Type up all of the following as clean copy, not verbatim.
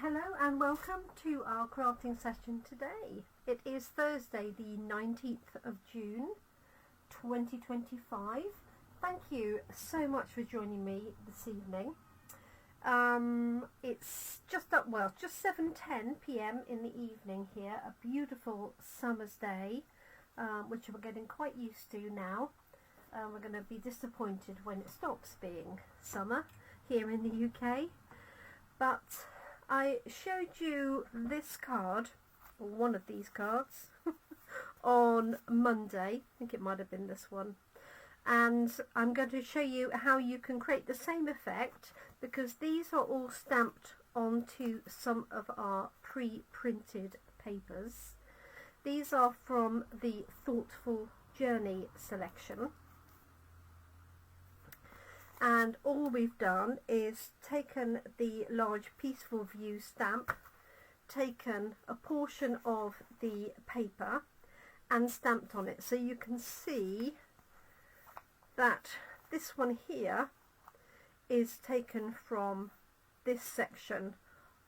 Hello and welcome to our crafting session today. It is Thursday the 19th of June 2025. Thank you so much for joining me this evening. It's just 7:10 p.m. in the evening here, a beautiful summer's day, which we're getting quite used to now. We're going to be disappointed when it stops being summer here in the UK, but I showed you this card, or one of these cards, on Monday. I think it might have been this one. And I'm going to show you how you can create the same effect, because these are all stamped onto some of our pre-printed papers. These are from the Thoughtful Journey selection. And all we've done is taken the large Peaceful View stamp, taken a portion of the paper and stamped on it. So you can see that this one here is taken from this section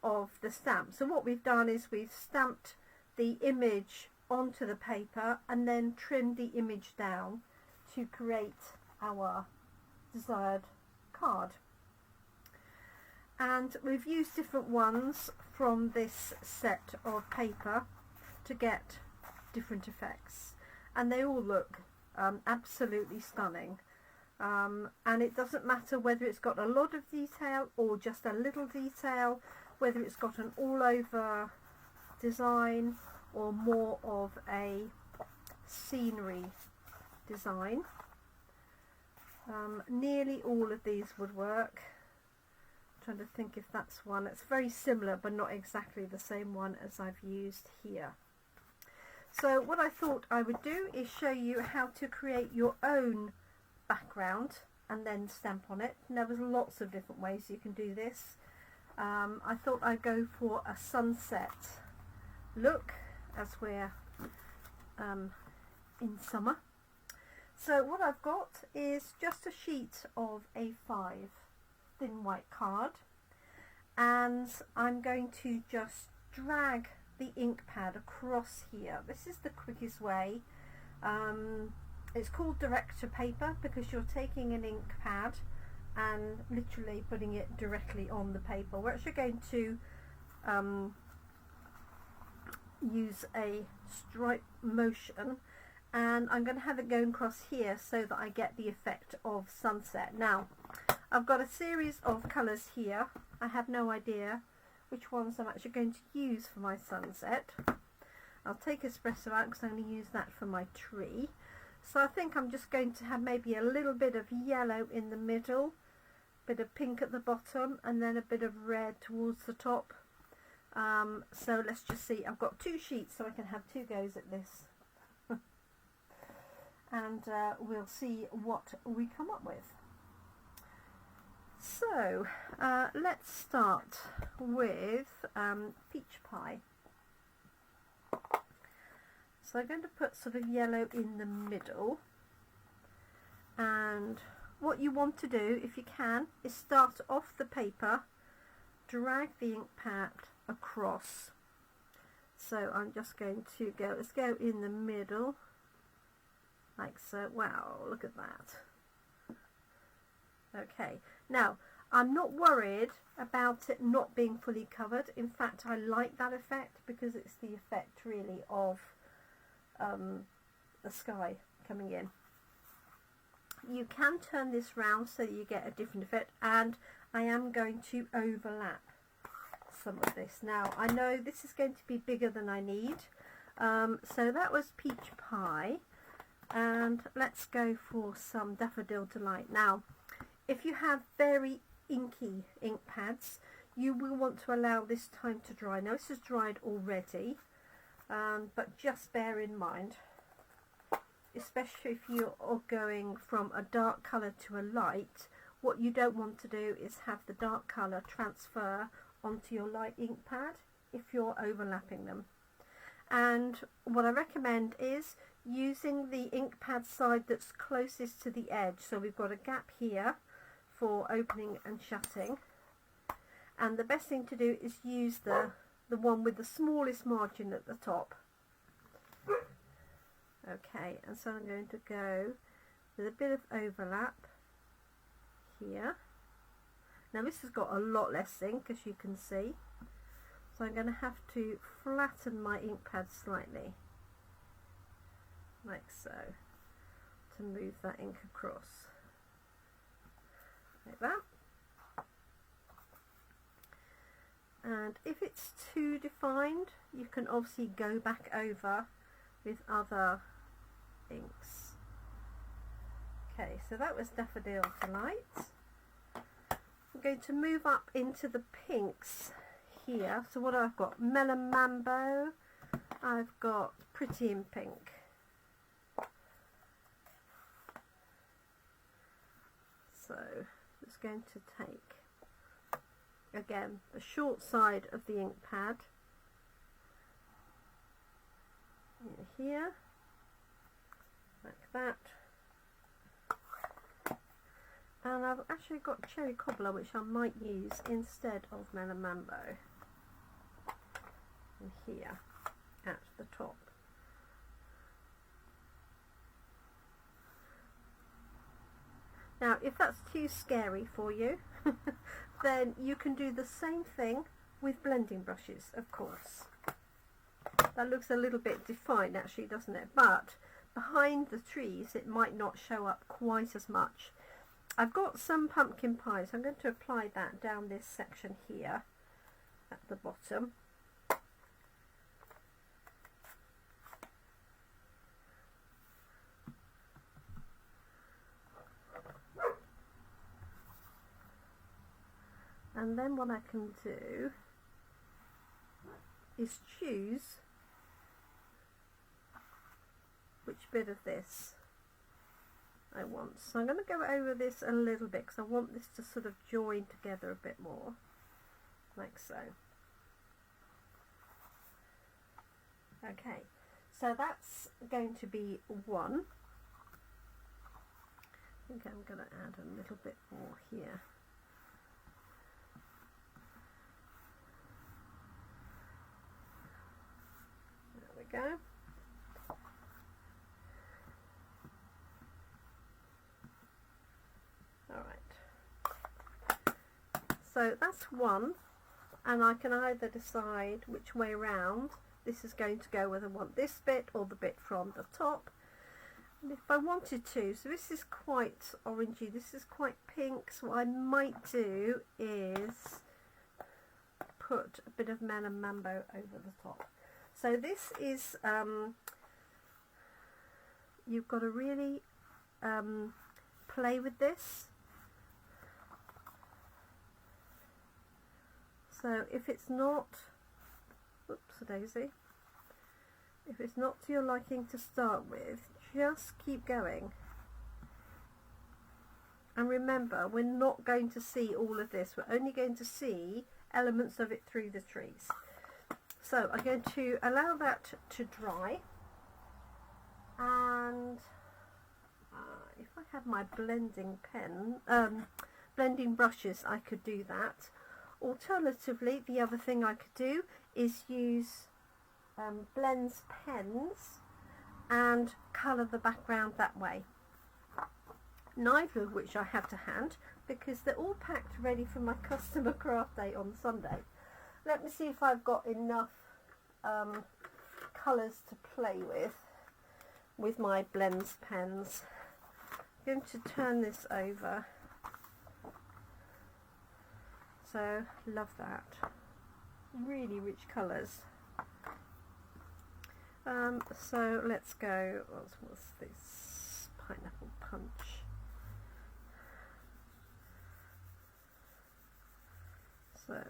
of the stamp. So what we've done is we've stamped the image onto the paper and then trimmed the image down to create our desired card. And we've used different ones from this set of paper to get different effects, and they all look absolutely stunning. And it doesn't matter whether it's got a lot of detail or just a little detail, whether it's got an all over design or more of a scenery design. Nearly all of these would work. I'm trying to think if that's one. It's very similar but not exactly the same one as I've used here. So what I thought I would do is show you how to create your own background and then stamp on it. And there was lots of different ways you can do this. I thought I'd go for a sunset look as we're in summer. So what I've got is just a sheet of A5 thin white card, and I'm going to just drag the ink pad across here. This is the quickest way. It's called direct to paper because you're taking an ink pad and literally putting it directly on the paper. We're actually going to use a stripe motion, and I'm going to have it going across here so that I get the effect of sunset. Now I've got a series of colours here. I have no idea which ones I'm actually going to use for my sunset. I'll take espresso out because I'm going to use that for my tree. So I think I'm just going to have maybe a little bit of yellow in the middle, a bit of pink at the bottom, and then a bit of red towards the top. So let's just see. I've got two sheets so I can have two goes at this. And we'll see what we come up with. So let's start with peach pie. So I'm going to put sort of yellow in the middle, and what you want to do, if you can, is start off the paper, drag the ink pad across. So I'm just going to go, let's go in the middle like so. Wow, look at that. Okay, now I'm not worried about it not being fully covered. In fact, I like that effect because it's the effect really of the sky coming in. You can turn this round so that you get a different effect, and I am going to overlap some of this. Now I know this is going to be bigger than I need, so that was peach pie. And let's go for some Daffodil Delight. Now, if you have very inky ink pads, you will want to allow this time to dry. Now, this is dried already, but just bear in mind, especially if you are going from a dark colour to a light, what you don't want to do is have the dark colour transfer onto your light ink pad if you're overlapping them. And what I recommend is using the ink pad side that's closest to the edge. So we've got a gap here for opening and shutting, and the best thing to do is use the one with the smallest margin at the top. Okay, and so I'm going to go with a bit of overlap here. Now this has got a lot less ink, as you can see, so I'm going to have to flatten my ink pad slightly, like so, to move that ink across, like that. And if it's too defined, you can obviously go back over with other inks. Okay, so that was Daffodil Delight. I'm going to move up into the pinks here. So what I've got, Melon Mambo, I've got Pretty in Pink. So just going to take, again, the short side of the ink pad in here, like that. And I've actually got Cherry Cobbler, which I might use instead of Melon Mambo, in here at the top. Now if that's too scary for you, then you can do the same thing with blending brushes, of course. That looks a little bit defined actually, doesn't it? But behind the trees it might not show up quite as much. I've got some pumpkin pie, so I'm going to apply that down this section here at the bottom. And then what I can do is choose which bit of this I want. So I'm going to go over this a little bit because I want this to sort of join together a bit more, like so. Okay, so that's going to be one. I think I'm going to add a little bit more here. There we go. Alright, so that's one, and I can either decide which way round this is going to go, whether I want this bit or the bit from the top. And if I wanted to, so this is quite orangey, this is quite pink, so what I might do is put a bit of Melon Mambo over the top. So this is, you've got to really play with this. So if it's not, whoops daisy, if it's not to your liking to start with, just keep going. And remember, we're not going to see all of this, we're only going to see elements of it through the trees. So I'm going to allow that to dry, and if I had my blending pen, blending brushes, I could do that. Alternatively, the other thing I could do is use Blends pens and colour the background that way. Neither of which I have to hand because they're all packed ready for my customer craft day on Sunday. Let me see if I've got enough colours to play with my Blends pens. I'm going to turn this over. So, love that. Really rich colours. So let's go, what's this? Pineapple Punch. So,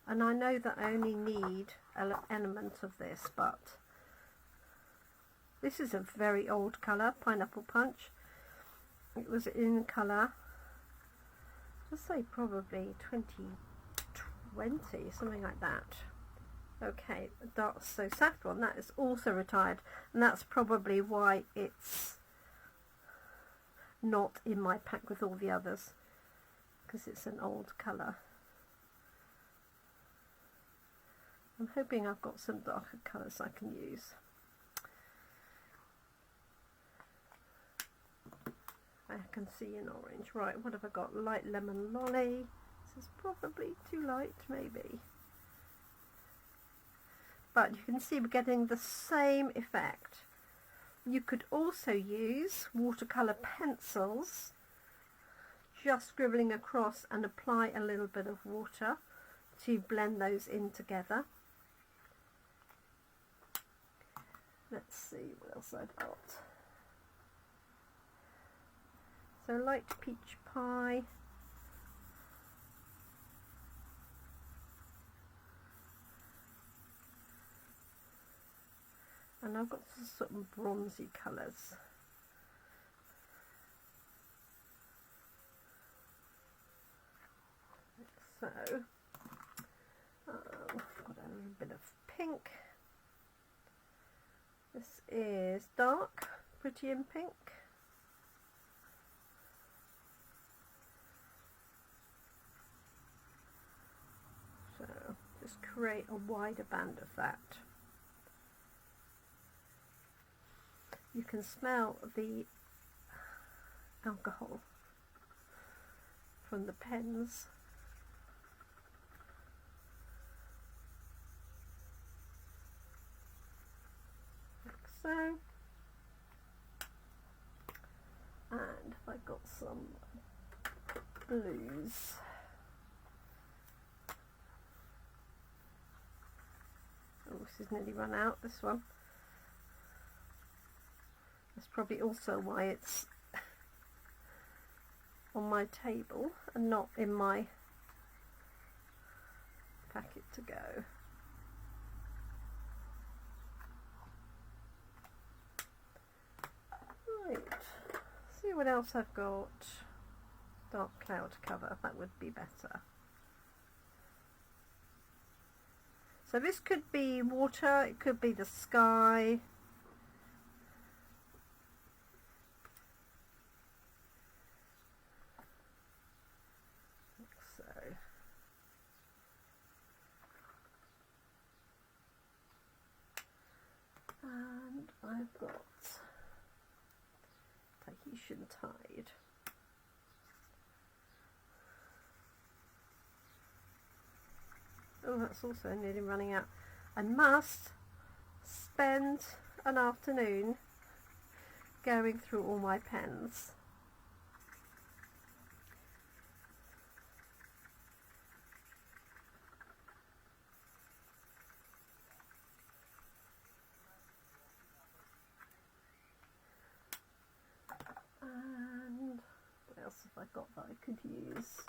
and I know that I only need an element of this, but this is a very old colour, Pineapple Punch. It was in colour, let's say probably 2020, something like that. Okay, Dark So Saffron, that is also retired, and that's probably why it's not in my pack with all the others, because it's an old colour. I'm hoping I've got some darker colours I can use. I can see an orange. Right, what have I got? Light lemon lolly. This is probably too light, maybe. But you can see we're getting the same effect. You could also use watercolour pencils, just scribbling across, and apply a little bit of water to blend those in together. Let's see what else I've got. So light peach pie. And I've got some sort of bronzy colours. So, I've got a little bit of pink. This is dark, pretty in pink. So, just create a wider band of that. You can smell the alcohol from the pens. Like so. And I've got some blues. Oh, this is nearly run out, this one. That's probably also why it's on my table and not in my packet to go. Right, see what else I've got. Dark cloud cover, that would be better. So this could be water, it could be the sky. And I've got Tahitian Tide. Oh, that's also nearly running out. I must spend an afternoon going through all my pens. And what else have I got that I could use?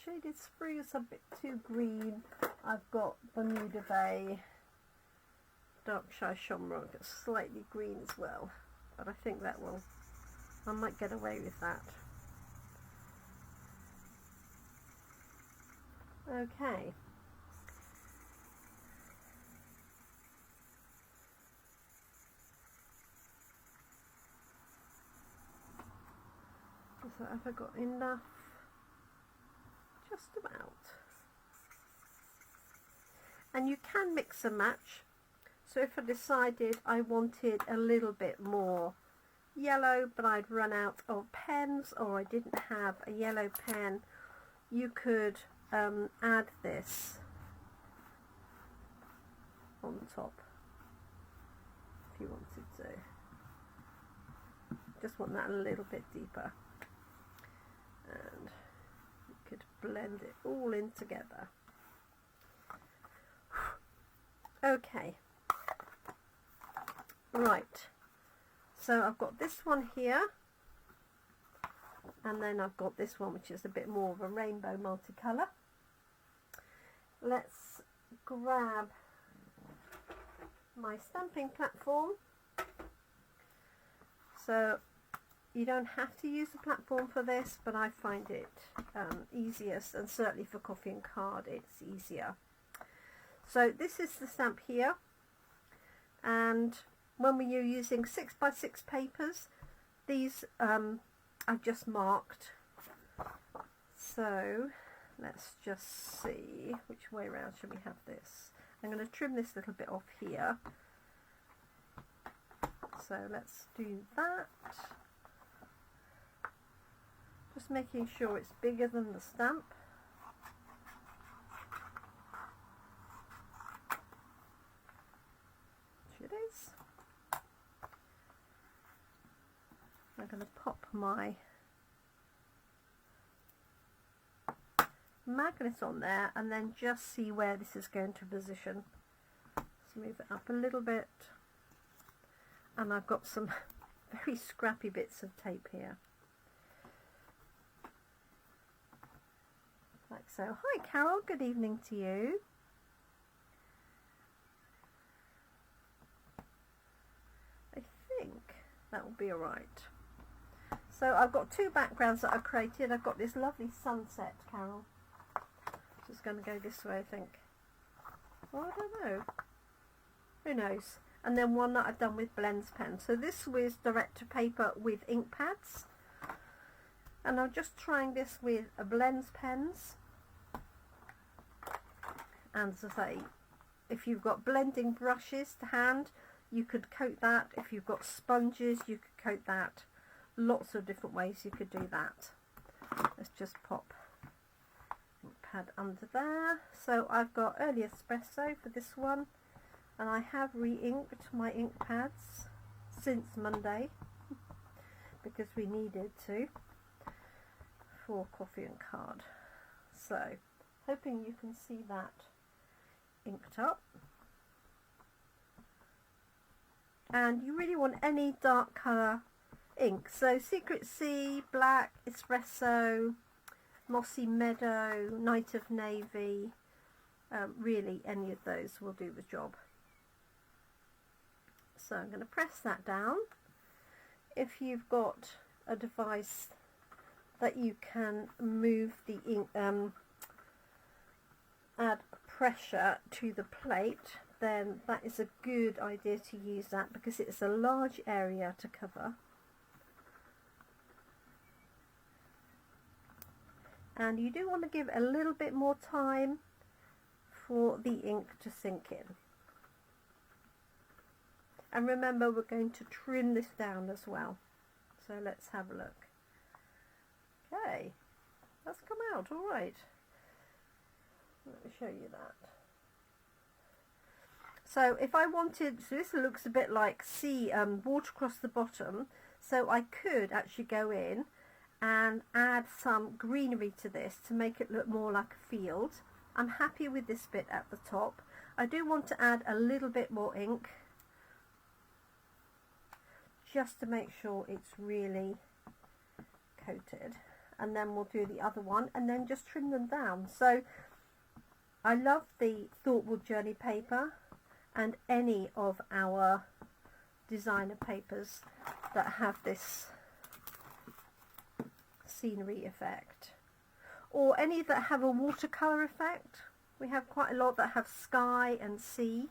Shaded spruce, a bit too green. I've got Bermuda Bay, Dark Shy Shamrock, it's slightly green as well, but I think that will, I might get away with that. Okay. So have I got enough? Just about. And you can mix and match. So if I decided I wanted a little bit more yellow, but I'd run out of pens, or I didn't have a yellow pen, you could add this on top if you wanted to. Just want that a little bit deeper. And you could blend it all in together. Okay, right, so I've got this one here, and then I've got this one which is a bit more of a rainbow multicolour. Let's grab my stamping platform. So you don't have to use the platform for this, but I find it easiest, and certainly for coffee and card it's easier. So this is the stamp here, and when we are using 6x6 papers, these I've just marked. So let's just see which way around should we have this. I'm going to trim this little bit off here. So let's do that. Just making sure it's bigger than the stamp. Which it is. I'm going to pop my magnet on there and then just see where this is going to position. Let's move it up a little bit. And I've got some very scrappy bits of tape here. Like so. Hi Carol, good evening to you. I think that will be alright. So I've got two backgrounds that I've created. I've got this lovely sunset, Carol. Just going to go this way, I think. Well, I don't know. Who knows? And then one that I've done with blends pen. So this was direct to paper with ink pads. And I'm just trying this with a blends pens. And as I say, if you've got blending brushes to hand, you could coat that. If you've got sponges, you could coat that. Lots of different ways you could do that. Let's just pop ink pad under there. So I've got Early Espresso for this one. And I have re-inked my ink pads since Monday because we needed to for coffee and card. So, hoping you can see that inked up. And you really want any dark colour ink. So, Secret Sea, Black, Espresso, Mossy Meadow, Night of Navy, really any of those will do the job. So I'm going to press that down. If you've got a device that you can move the ink, add pressure to the plate, then that is a good idea to use that because it's a large area to cover. And you do want to give a little bit more time for the ink to sink in. And remember, we're going to trim this down as well. So let's have a look. Okay, that's come out all right. Let me show you that. So if I wanted, so this looks a bit like sea, water across the bottom. So I could actually go in and add some greenery to this to make it look more like a field. I'm happy with this bit at the top. I do want to add a little bit more ink, just to make sure it's really coated, and then we'll do the other one and then just trim them down. So I love the Thoughtful Journey paper and any of our designer papers that have this scenery effect, or any that have a watercolour effect. We have quite a lot that have sky and sea,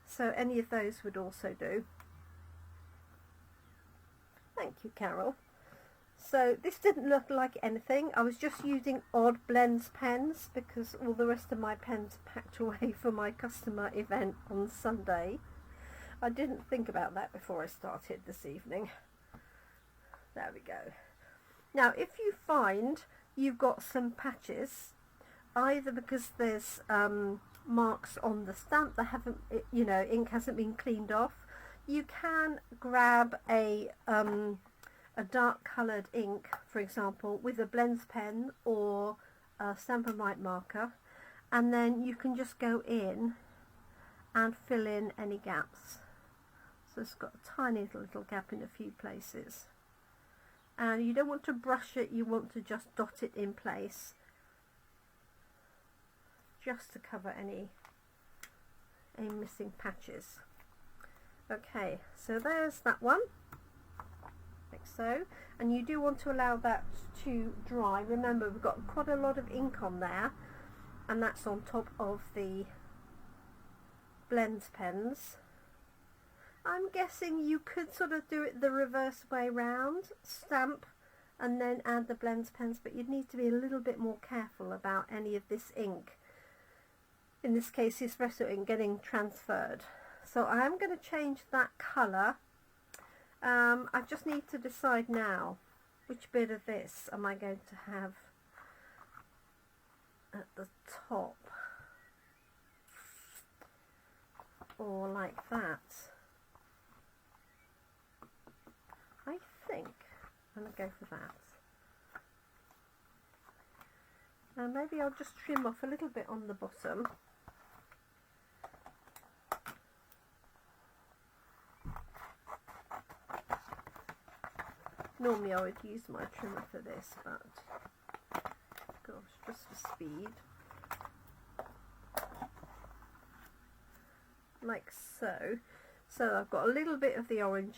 so any of those would also do. Thank you, Carol. So this didn't look like anything. I was just using odd blends pens because all the rest of my pens are packed away for my customer event on Sunday. I didn't think about that before I started this evening. There we go. Now if you find you've got some patches, either because there's marks on the stamp that haven't, ink hasn't been cleaned off, you can grab a dark coloured ink, for example, with a blends pen or a Stampin' Up marker, and then you can just go in and fill in any gaps. So it's got a tiny little gap in a few places. And you don't want to brush it, you want to just dot it in place, just to cover any missing patches. Okay, so there's that one, like so, and you do want to allow that to dry. Remember, we've got quite a lot of ink on there, and that's on top of the blends pens. I'm guessing you could sort of do it the reverse way round, stamp and then add the blends pens, but you'd need to be a little bit more careful about any of this ink, in this case the espresso ink, getting transferred. So I am going to change that colour. I just need to decide now which bit of this am I going to have at the top, or like that. I think I'm going to go for that. And maybe I'll just trim off a little bit on the bottom. Normally I would use my trimmer for this, but gosh, just for speed. Like so. So I've got a little bit of the orange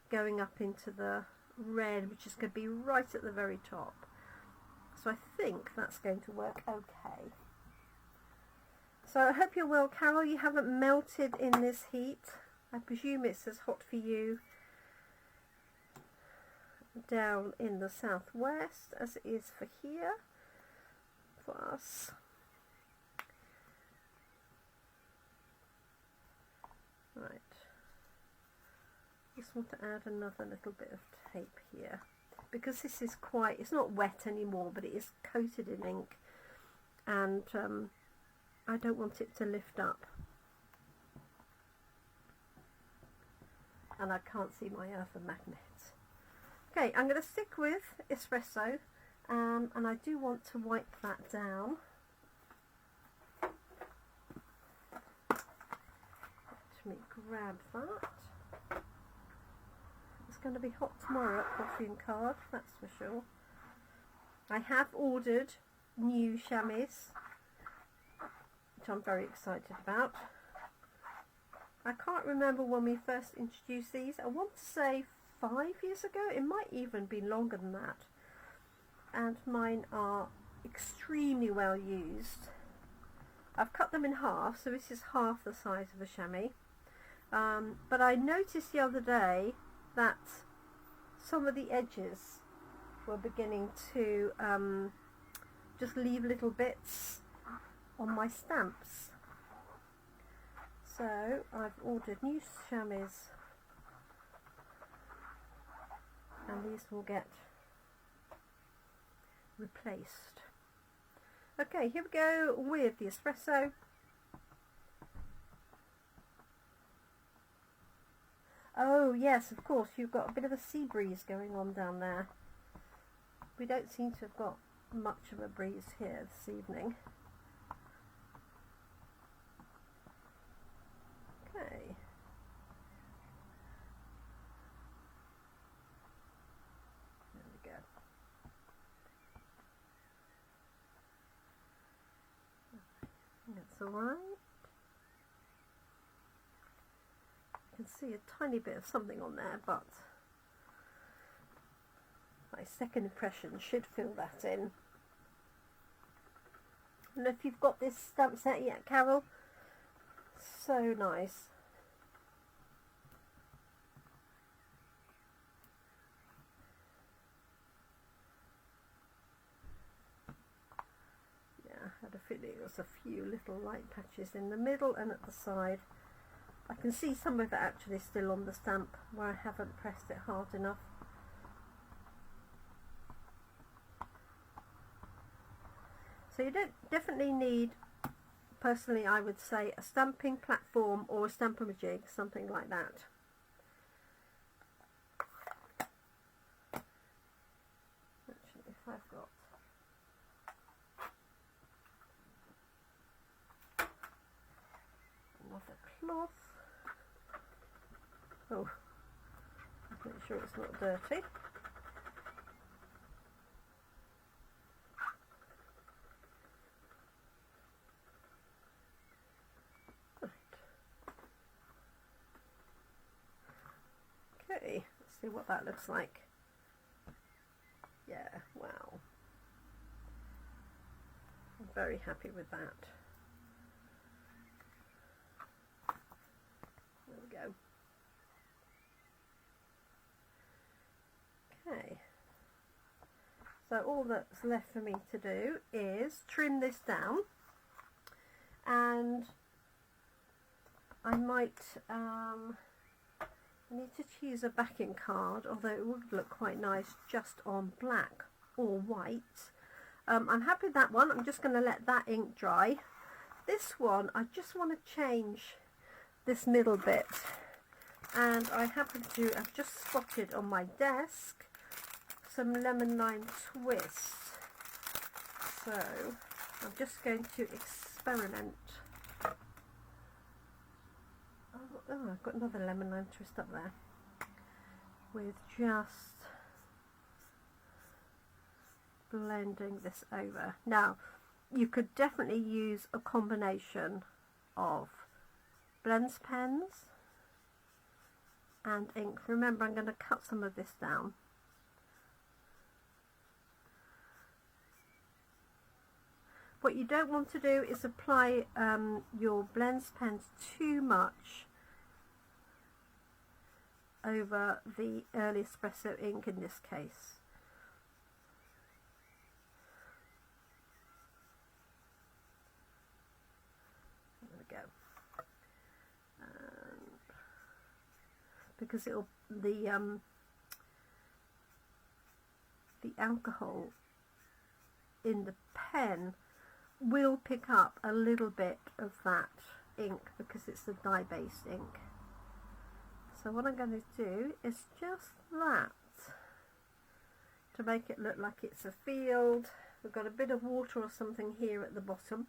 going up into the red, which is going to be right at the very top. So I think that's going to work okay. So I hope you're well, Carol. You haven't melted in this heat. I presume it's as hot for you down in the southwest as it is for here, for us. Right. Just want to add another little bit of tape here, because this is quite, it's not wet anymore, but it is coated in ink, and I don't want it to lift up. And I can't see my other magnet. Okay, I'm going to stick with espresso, and I do want to wipe that down. Let me grab that. It's going to be hot tomorrow at Coffee and Card, that's for sure. I have ordered new chamois, which I'm very excited about. I can't remember when we first introduced these. I want to say 5 years ago. It might even be longer than that. And mine are extremely well used. I've cut them in half, so this is half the size of a chamois. But I noticed the other day that some of the edges were beginning to just leave little bits on my stamps. So I've ordered new chamois, and these will get replaced. Okay, here we go with the espresso. Oh yes, of course, you've got a bit of a sea breeze going on down there. We don't seem to have got much of a breeze here this evening. Okay. There we go. That's alright. I can see a tiny bit of something on there, but my second impression should fill that in. And if you've got this stamp set yet, Carol, so nice. Yeah, I had a feeling there was a few little light patches in the middle and at the side. I can see some of it actually still on the stamp where I haven't pressed it hard enough. So you don't definitely need, personally I would say, a stamping platform or a Stamp-A-Majig, something like that. Actually, if I've got another cloth. Oh, let's make sure it's not dirty. Okay, let's see what that looks like. Yeah, wow. I'm very happy with that. There we go. Okay. So all that's left for me to do is trim this down, and I might I need to choose a backing card, although it would look quite nice just on black or white. I'm happy with that one. I'm just going to let that ink dry. This one, I just want to change this middle bit, and I happen to have just spotted on my desk some lemon lime twists. So I'm just going to experiment. Oh, I've got another lemon lime twist up there with just blending this over. Now, you could definitely use a combination of blends pens and ink. Remember, I'm going to cut some of this down. What you don't want to do is apply your blends pens too much over the Early Espresso ink in this case. There we go. Because it'll the alcohol in the pen will pick up a little bit of that ink because it's the dye-based ink. So what I'm going to do is just that to make it look like it's a field. We've got a bit of water or something here at the bottom,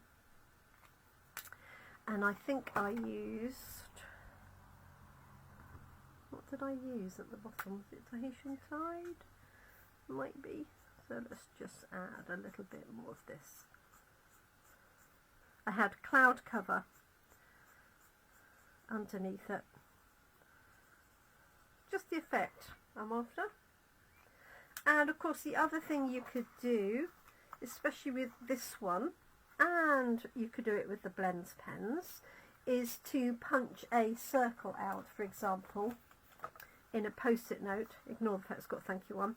and I think I used, what did I use at the bottom? Was it Tahitian Tide? Might be. So let's just add a little bit more of this. I had cloud cover underneath it. Just the effect I'm after. And of course the other thing you could do, especially with this one, and you could do it with the blends pens, is to punch a circle out, for example, in a post-it note. Ignore the fact it's got thank you on,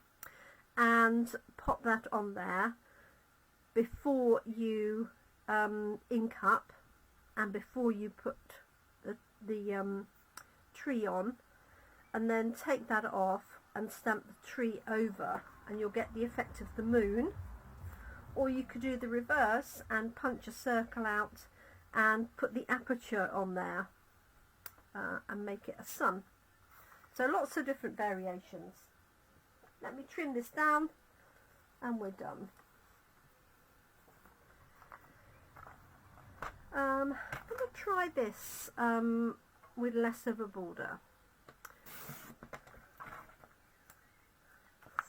and pop that on there before you ink up and before you put the tree on, and then take that off and stamp the tree over, and you'll get the effect of the moon. Or you could do the reverse and punch a circle out and put the aperture on there and make it a sun. So lots of different variations. Let me trim this down and we're done. I'm going to try this with less of a border.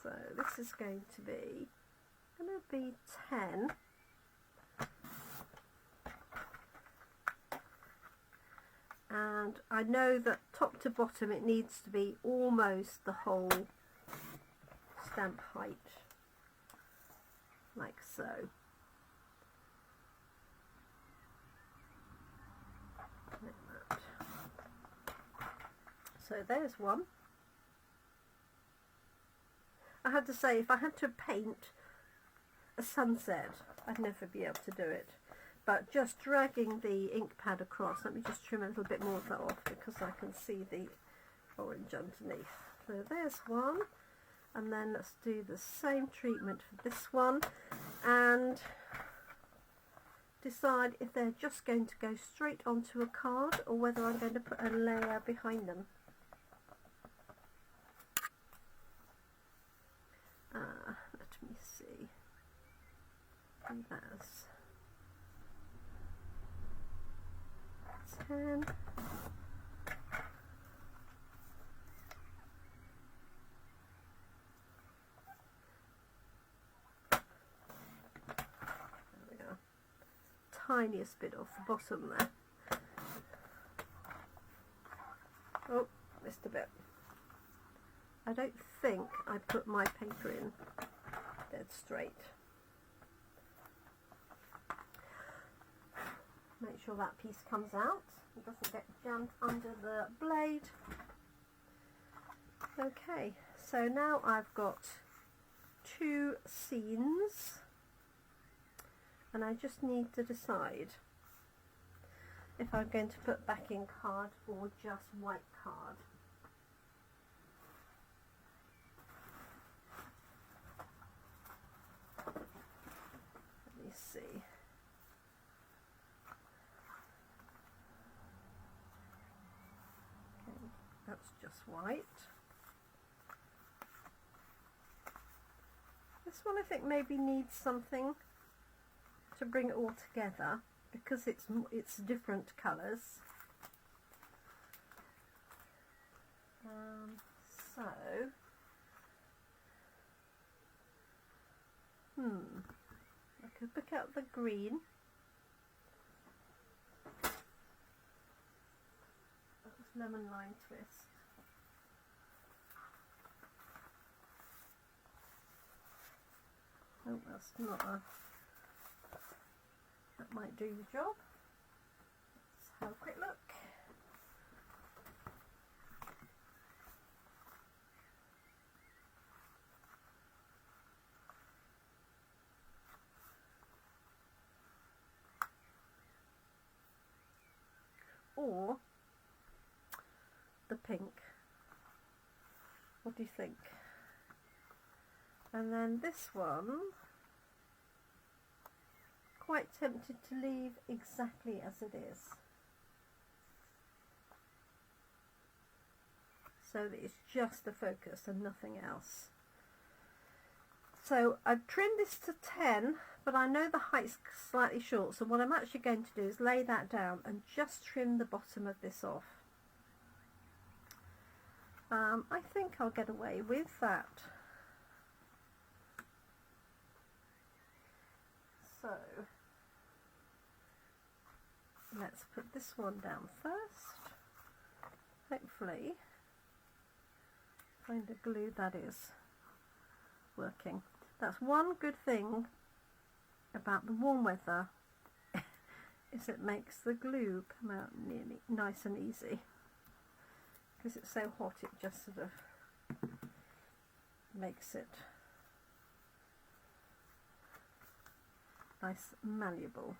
So this is going to be 10. And I know that top to bottom it needs to be almost the whole stamp height, like so. Like that. So there's one. I had to say, if I had to paint a sunset, I'd never be able to do it. But just dragging the ink pad across, let me just trim a little bit more of that off because I can see the orange underneath. So there's one, and then let's do the same treatment for this one and decide if they're just going to go straight onto a card or whether I'm going to put a layer behind them. Let me see. That's 10. There we are. Tiniest bit off the bottom there. Oh, missed a bit. I don't think I put my paper in dead straight. Make sure that piece comes out. It doesn't get jammed under the blade. Okay, so now I've got two scenes, and I just need to decide if I'm going to put backing card or just white card. Let me see. Okay, that's just white. This one I think maybe needs something to bring it all together, because it's different colours. So I could pick out the green. That was lemon lime twist. Oh, that's not a... That might do the job. Let's have a quick look. Or the pink. What do you think? And then this one, quite tempted to leave exactly as it is, so that it's just the focus and nothing else. So I've trimmed this to 10, but I know the height's slightly short, so what I'm actually going to do is lay that down and just trim the bottom of this off. I think I'll get away with that. So let's put this one down first. Hopefully find a glue that is working. That's one good thing about the warm weather, is it makes the glue come out nearly nice and easy. Because it's so hot, it just sort of makes it nice, malleable.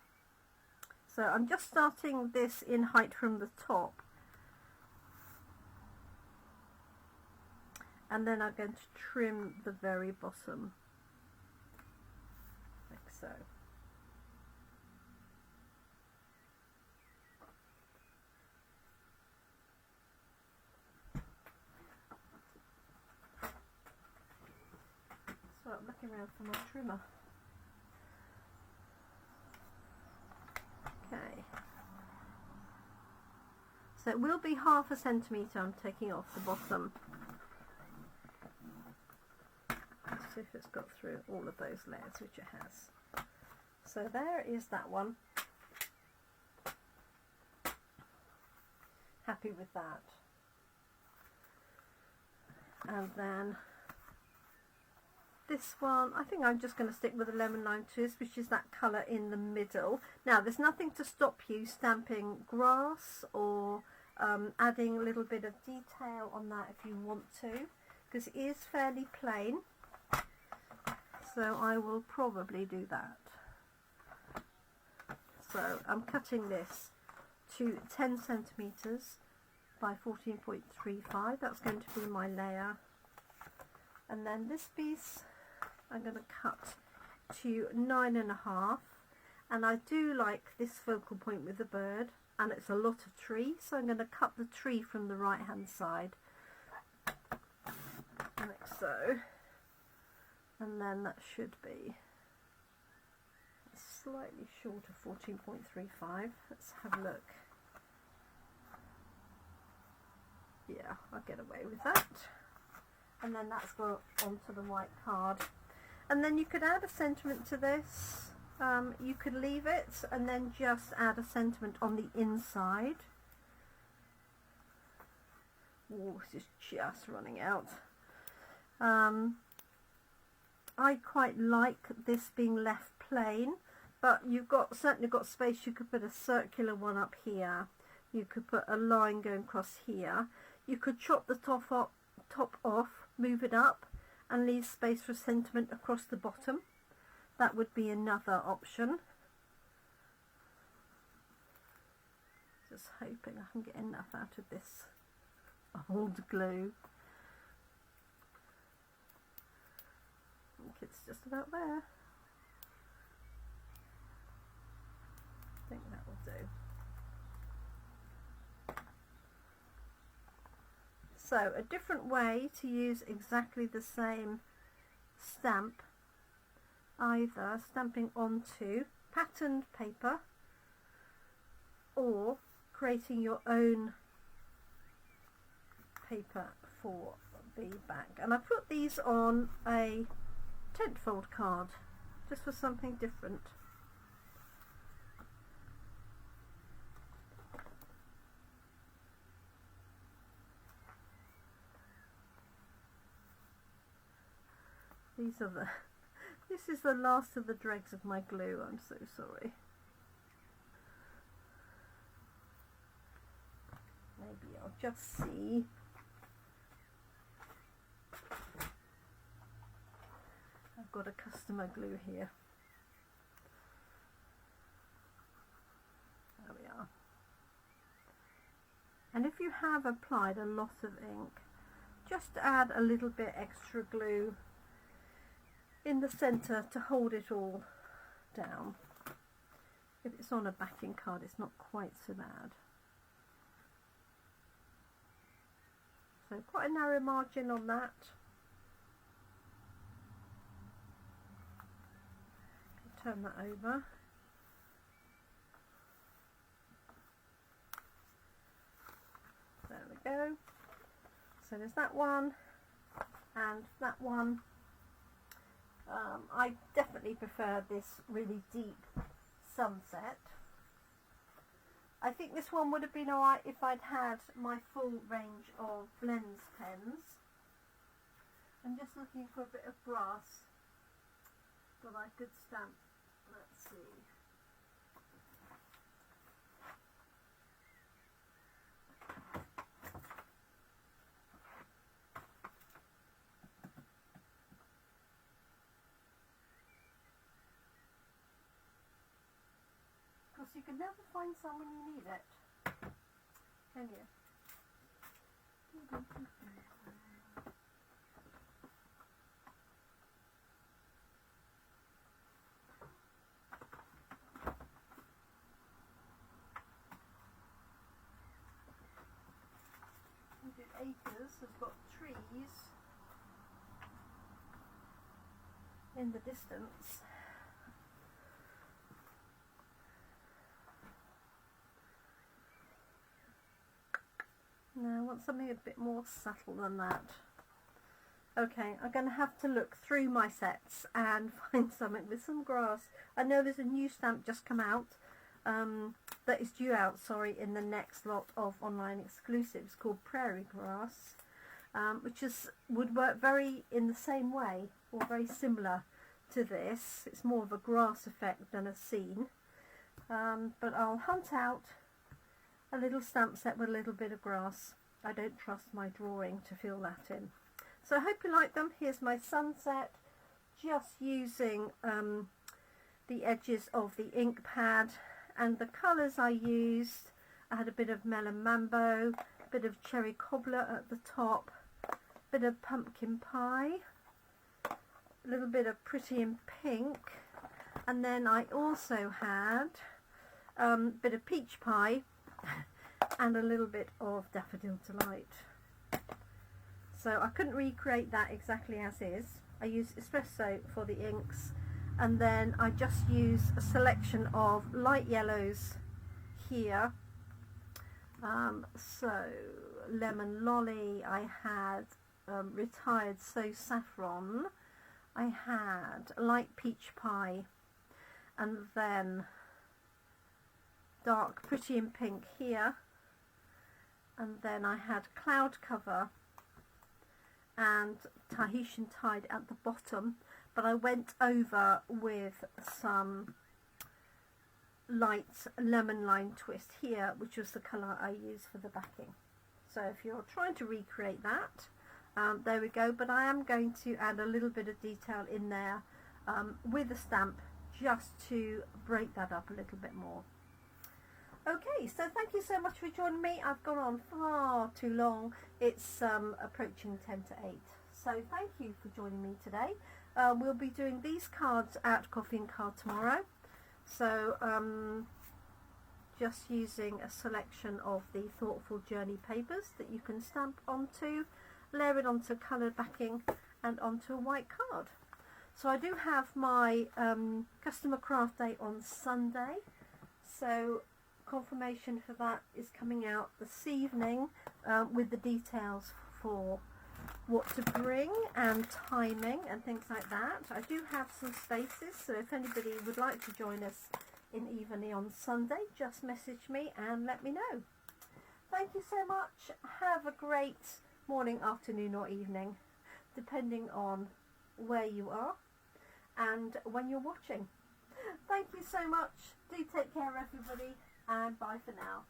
So I'm just starting this in height from the top, and then I'm going to trim the very bottom, like so. So I'm looking around for my trimmer. Okay, so it will be 1/2 centimetre I'm taking off the bottom. Let's see if it's got through all of those layers, which it has. So there is that one. Happy with that. And then this one, I think I'm just going to stick with the lemon lime twist, which is that colour in the middle. Now, there's nothing to stop you stamping grass or adding a little bit of detail on that if you want to, because it is fairly plain. So I will probably do that. So I'm cutting this to 10 centimetres by 14.35. That's going to be my layer. And then this piece I'm going to cut to 9.5, and I do like this focal point with the bird, and it's a lot of tree, so I'm going to cut the tree from the right hand side like so, and then that should be slightly short of 14.35. Let's have a look. Yeah, I'll get away with that. And then that's gone onto the white card. And then you could add a sentiment to this. You could leave it and then just add a sentiment on the inside. Oh, this is just running out. I quite like this being left plain, but you've certainly got space. You could put a circular one up here. You could put a line going across here. You could chop the top off, move it up, and leave space for sentiment across the bottom. That would be another option. Just hoping I can get enough out of this old glue. I think it's just about there. I think that will do. So a different way to use exactly the same stamp, either stamping onto patterned paper or creating your own paper for the back. And I put these on a tent fold card just for something different. These are the, this is the last of the dregs of my glue, I'm so sorry. Maybe I'll just see. I've got a customer glue here. There we are. And if you have applied a lot of ink, just add a little bit extra glue in the centre to hold it all down. If it's on a backing card, it's not quite so bad. So quite a narrow margin on that. Turn that over. There we go. So there's that one and that one. I definitely prefer this really deep sunset. I think this one would have been alright if I'd had my full range of blends pens. I'm just looking for a bit of grass that I could stamp. Let's see. Because you can never find some when you need it, can you? Acres has got trees in the distance. Now I want something a bit more subtle than that. Okay, I'm going to have to look through my sets and find something with some grass. I know there's a new stamp just come out that is due out, in the next lot of online exclusives called Prairie Grass, which would work very in the same way or very similar to this. It's more of a grass effect than a scene, but I'll hunt out a little stamp set with a little bit of grass. I don't trust my drawing to fill that in. So I hope you like them. Here's my sunset, just using the edges of the ink pad. And the colours I used, I had a bit of melon mambo, a bit of cherry cobbler at the top, a bit of pumpkin pie, a little bit of pretty in pink, and then I also had a bit of peach pie and a little bit of daffodil delight. So I couldn't recreate that exactly as is. I used espresso for the inks. And then I just use a selection of light yellows here. So lemon lolly, I had retired so saffron, I had light peach pie, and then dark pretty in pink here, and then I had cloud cover and Tahitian tide at the bottom. But I went over with some light lemon lime twist here, which was the colour I used for the backing. So if you're trying to recreate that, There we go, but I am going to add a little bit of detail in there with the stamp, just to break that up a little bit more. Okay, so thank you so much for joining me. I've gone on far too long. It's approaching 10 to 8. So thank you for joining me today. We'll be doing these cards at Coffee and Card tomorrow. So just using a selection of the Thoughtful Journey papers that you can stamp onto, layer it onto coloured backing and onto a white card. So I do have my customer craft day on Sunday. So confirmation for that is coming out this evening with the details for what to bring and timing and things like that. I do have some spaces, so if anybody would like to join us in Evening on Sunday, just message me and let me know. Thank you so much. Have a great morning, afternoon or evening, depending on where you are and when you're watching. Thank you so much. Do take care, everybody, and bye for now.